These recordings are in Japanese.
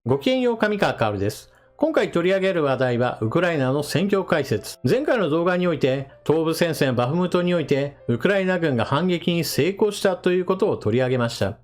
ごきげんよう、上川かおるです。今回取り上げる話題はウクライナの戦況解説。前回の動画において東部戦線バフムトにおいてウクライナ軍が反撃に成功したということを取り上げました。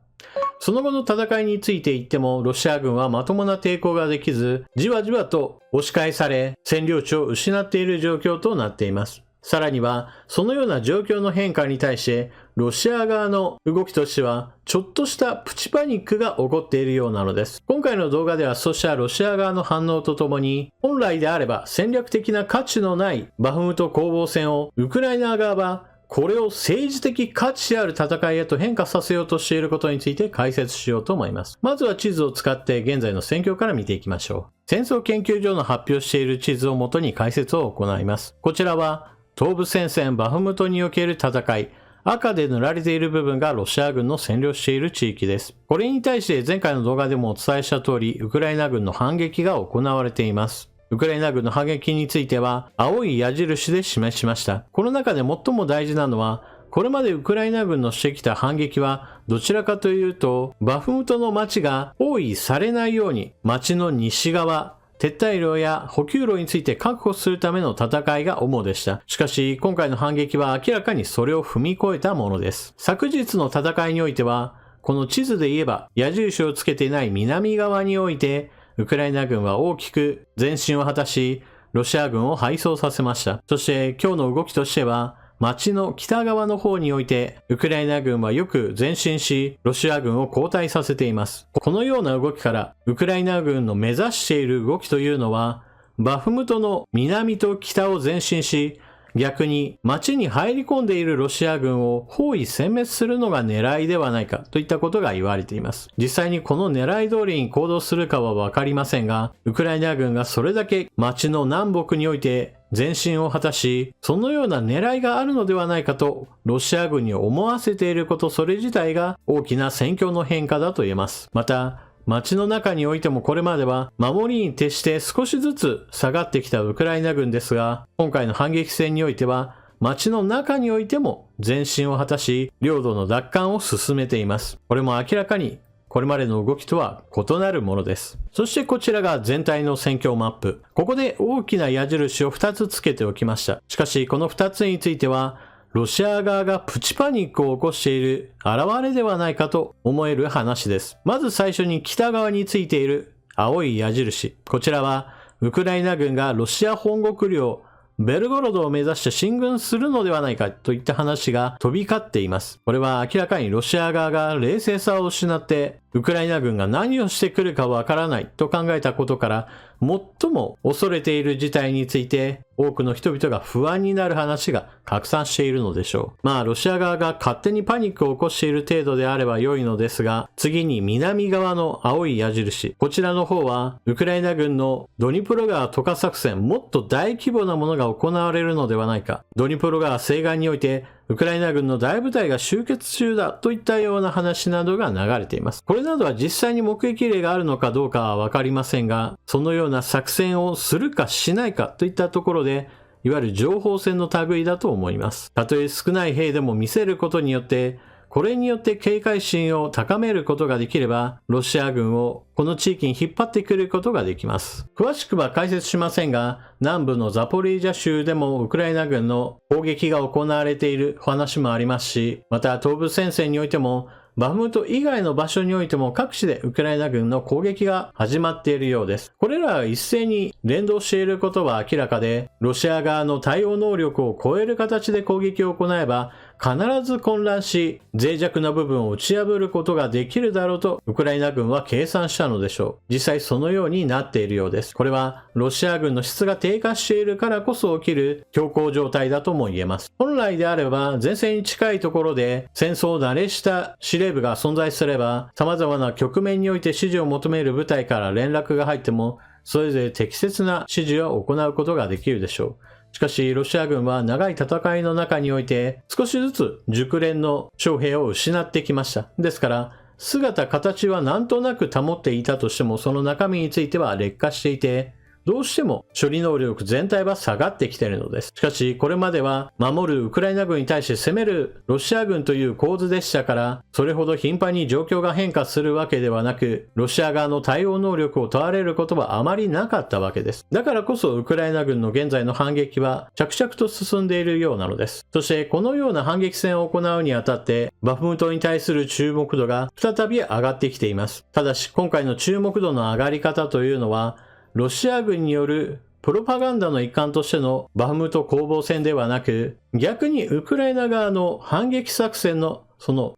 その後の戦いについて言ってもロシア軍はまともな抵抗ができず、じわじわと押し返され占領地を失っている状況となっています。さらには、そのような状況の変化に対して、ロシア側の動きとしては、ちょっとしたプチパニックが起こっているようなのです。今回の動画では、そうしたロシア側の反応とともに、本来であれば戦略的な価値のないバフムト攻防戦を、ウクライナ側は、これを政治的価値ある戦いへと変化させようとしていることについて解説しようと思います。まずは地図を使って現在の戦況から見ていきましょう。戦争研究所の発表している地図をもとに解説を行います。こちらは、東部戦線バフムトにおける戦い、赤で塗られている部分がロシア軍の占領している地域です。これに対して前回の動画でもお伝えした通り、ウクライナ軍の反撃が行われています。ウクライナ軍の反撃については、青い矢印で示しました。この中で最も大事なのは、これまでウクライナ軍のしてきた反撃は、どちらかというと、バフムトの町が包囲されないように、町の西側、撤退路や補給路について確保するための戦いが主でした。しかし、今回の反撃は明らかにそれを踏み越えたものです。昨日の戦いにおいては、この地図で言えば矢印をつけていない南側において、ウクライナ軍は大きく前進を果たし、ロシア軍を敗走させました。そして今日の動きとしては、町の北側の方において、ウクライナ軍はよく前進し、ロシア軍を後退させています。このような動きから、ウクライナ軍の目指している動きというのは、バフムトの南と北を前進し、逆に町に入り込んでいるロシア軍を包囲殲滅するのが狙いではないかといったことが言われています。実際にこの狙い通りに行動するかはわかりませんが、ウクライナ軍がそれだけ町の南北において前進を果たし、そのような狙いがあるのではないかとロシア軍に思わせていること、それ自体が大きな戦況の変化だと言えます。また、街の中においてもこれまでは守りに徹して少しずつ下がってきたウクライナ軍ですが、今回の反撃戦においては街の中においても前進を果たし、領土の奪還を進めています。これも明らかにこれまでの動きとは異なるものです。そしてこちらが全体の戦況マップ。ここで大きな矢印を2つつけておきました。しかしこの2つについてはロシア側がプチパニックを起こしている現れではないかと思える話です。まず最初に北側についている青い矢印。こちらはウクライナ軍がロシア本国領ベルゴロドを目指して進軍するのではないかといった話が飛び交っています。これは明らかにロシア側が冷静さを失ってウクライナ軍が何をしてくるかわからないと考えたことから最も恐れている事態について多くの人々が不安になる話が拡散しているのでしょう。ロシア側が勝手にパニックを起こしている程度であれば良いのですが、次に南側の青い矢印。こちらの方はウクライナ軍のドニプロ川渡河作戦、もっと大規模なものが行われるのではないか。ドニプロ川西岸においてウクライナ軍の大部隊が集結中だといったような話などが流れています。これなどは実際に目撃例があるのかどうかはわかりませんが、そのような作戦をするかしないかといったところで、いわゆる情報戦の類だと思います。たとえ少ない兵でも見せることによって、これによって警戒心を高めることができれば、ロシア軍をこの地域に引っ張ってくることができます。詳しくは解説しませんが、南部のザポリージャ州でもウクライナ軍の攻撃が行われている話もありますし、また東部戦線においても、バフムト以外の場所においても各地でウクライナ軍の攻撃が始まっているようです。これらが一斉に連動していることは明らかで、ロシア側の対応能力を超える形で攻撃を行えば、必ず混乱し、脆弱な部分を打ち破ることができるだろうとウクライナ軍は計算したのでしょう。実際そのようになっているようです。これはロシア軍の質が低下しているからこそ起きる強行状態だとも言えます。本来であれば前線に近いところで戦争慣れした司令部が存在すれば、様々な局面において指示を求める部隊から連絡が入っても、それぞれ適切な指示を行うことができるでしょう。しかし、ロシア軍は長い戦いの中において、少しずつ熟練の将兵を失ってきました。ですから、姿形はなんとなく保っていたとしても、その中身については劣化していて、どうしても処理能力全体は下がってきているのです。しかし、これまでは守るウクライナ軍に対して攻めるロシア軍という構図でしたから、それほど頻繁に状況が変化するわけではなく、ロシア側の対応能力を問われることはあまりなかったわけです。だからこそウクライナ軍の現在の反撃は着々と進んでいるようなのです。そしてこのような反撃戦を行うにあたって、バフムトに対する注目度が再び上がってきています。ただし今回の注目度の上がり方というのは、ロシア軍によるプロパガンダの一環としてのバフムト攻防戦ではなく、逆にウクライナ側の反撃作戦の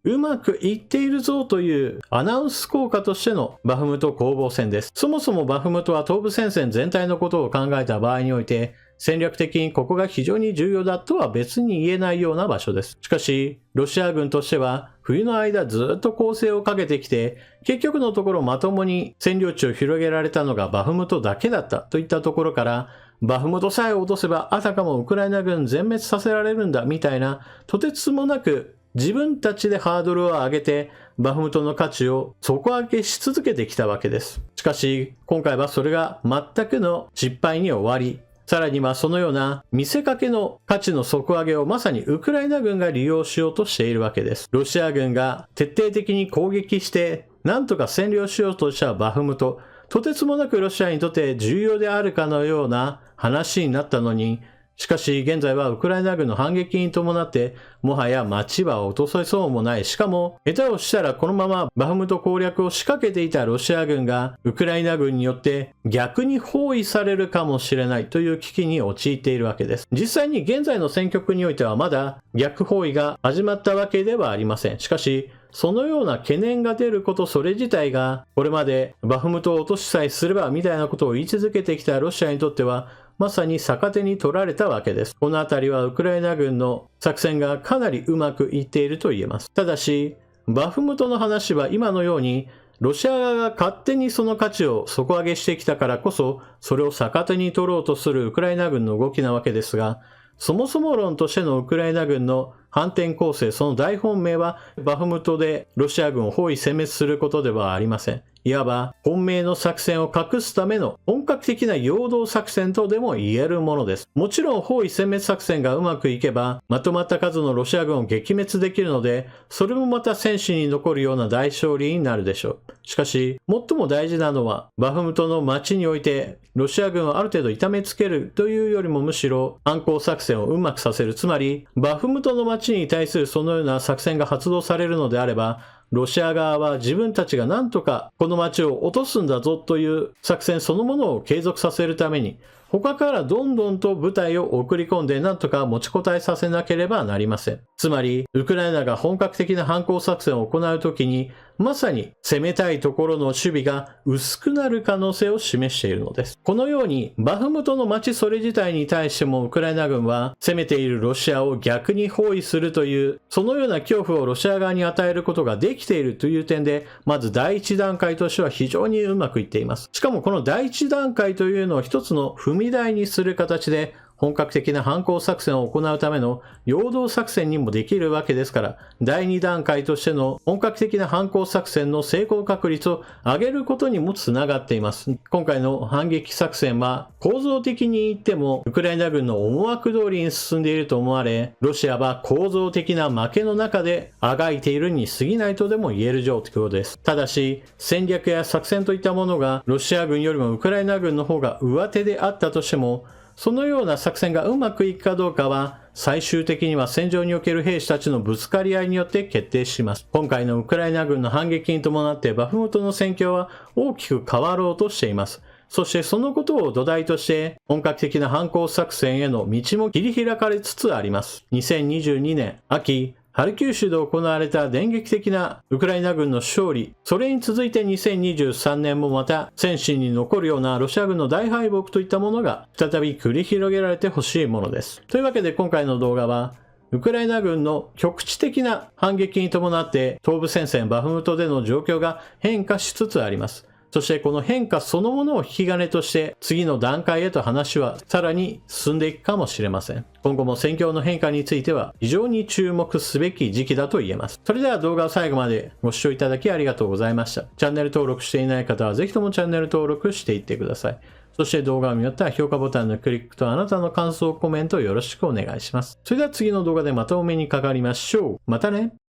うまくいっているぞというアナウンス効果としてのバフムト攻防戦です。そもそもバフムトは東部戦線全体のことを考えた場合において、戦略的にここが非常に重要だとは別に言えないような場所です。しかし、ロシア軍としては冬の間ずっと攻勢をかけてきて、結局のところまともに占領地を広げられたのがバフムトだけだったといったところから、バフムトさえ落とせばあたかもウクライナ軍全滅させられるんだみたいな、とてつもなく自分たちでハードルを上げてバフムトの価値を底上げし続けてきたわけです。しかし今回はそれが全くの失敗に終わり、さらにはそのような見せかけの価値の底上げをまさにウクライナ軍が利用しようとしているわけです。ロシア軍が徹底的に攻撃してなんとか占領しようとしたバフムト、とてつもなくロシアにとって重要であるかのような話になったのに、しかし現在はウクライナ軍の反撃に伴ってもはや街は落とせそうもない。しかも下手をしたらこのままバフムト攻略を仕掛けていたロシア軍がウクライナ軍によって逆に包囲されるかもしれないという危機に陥っているわけです。実際に現在の戦局においてはまだ逆包囲が始まったわけではありません。しかしそのような懸念が出ることそれ自体が、これまでバフムトを落としさえすればみたいなことを言い続けてきたロシアにとってはまさに逆手に取られたわけです。このあたりはウクライナ軍の作戦がかなりうまくいっていると言えます。ただしバフムトの話は今のようにロシア側が勝手にその価値を底上げしてきたからこそ、それを逆手に取ろうとするウクライナ軍の動きなわけですが、そもそも論としてのウクライナ軍の反転攻勢、その大本命はバフムトでロシア軍を包囲殲滅することではありません。いわば本命の作戦を隠すための本格的な陽動作戦とでも言えるものです。もちろん包囲殲滅作戦がうまくいけばまとまった数のロシア軍を撃滅できるので、それもまた戦史に残るような大勝利になるでしょう。しかし最も大事なのはバフムトの街においてロシア軍をある程度痛めつけるというよりもむしろ反攻作戦をうまくさせる。つまりバフムトの街に対するそのような作戦が発動されるのであれば、ロシア側は自分たちが何とかこの街を落とすんだぞという作戦そのものを継続させるために他からどんどんと部隊を送り込んで何とか持ちこたえさせなければなりません。つまりウクライナが本格的な反攻作戦を行うときにまさに攻めたいところの守備が薄くなる可能性を示しているのです。このようにバフムトの街それ自体に対してもウクライナ軍は攻めているロシアを逆に包囲するというそのような恐怖をロシア側に与えることができているという点で、まず第一段階としては非常にうまくいっています。しかもこの第一段階というのを一つの踏み台にする形で本格的な反攻作戦を行うための陽動作戦にもできるわけですから、第2段階としての本格的な反攻作戦の成功確率を上げることにもつながっています。今回の反撃作戦は構造的に言ってもウクライナ軍の思惑通りに進んでいると思われ、ロシアは構造的な負けの中であがいているに過ぎないとでも言える状況です。ただし戦略や作戦といったものがロシア軍よりもウクライナ軍の方が上手であったとしても、そのような作戦がうまくいくかどうかは最終的には戦場における兵士たちのぶつかり合いによって決定します。今回のウクライナ軍の反撃に伴ってバフムトの戦況は大きく変わろうとしています。そしてそのことを土台として本格的な反攻作戦への道も切り開かれつつあります。2022年秋、ハルキウ州で行われた電撃的なウクライナ軍の勝利、それに続いて2023年もまた戦史に残るようなロシア軍の大敗北といったものが再び繰り広げられてほしいものです。というわけで今回の動画はウクライナ軍の局地的な反撃に伴って東部戦線バフムトでの状況が変化しつつあります。そしてこの変化そのものを引き金として次の段階へと話はさらに進んでいくかもしれません。今後も戦況の変化については非常に注目すべき時期だと言えます。それでは動画を最後までご視聴いただきありがとうございました。チャンネル登録していない方はぜひともチャンネル登録していってください。そして動画を見終わったら評価ボタンのクリックとあなたの感想、コメントをよろしくお願いします。それでは次の動画でまたお目にかかりましょう。またね。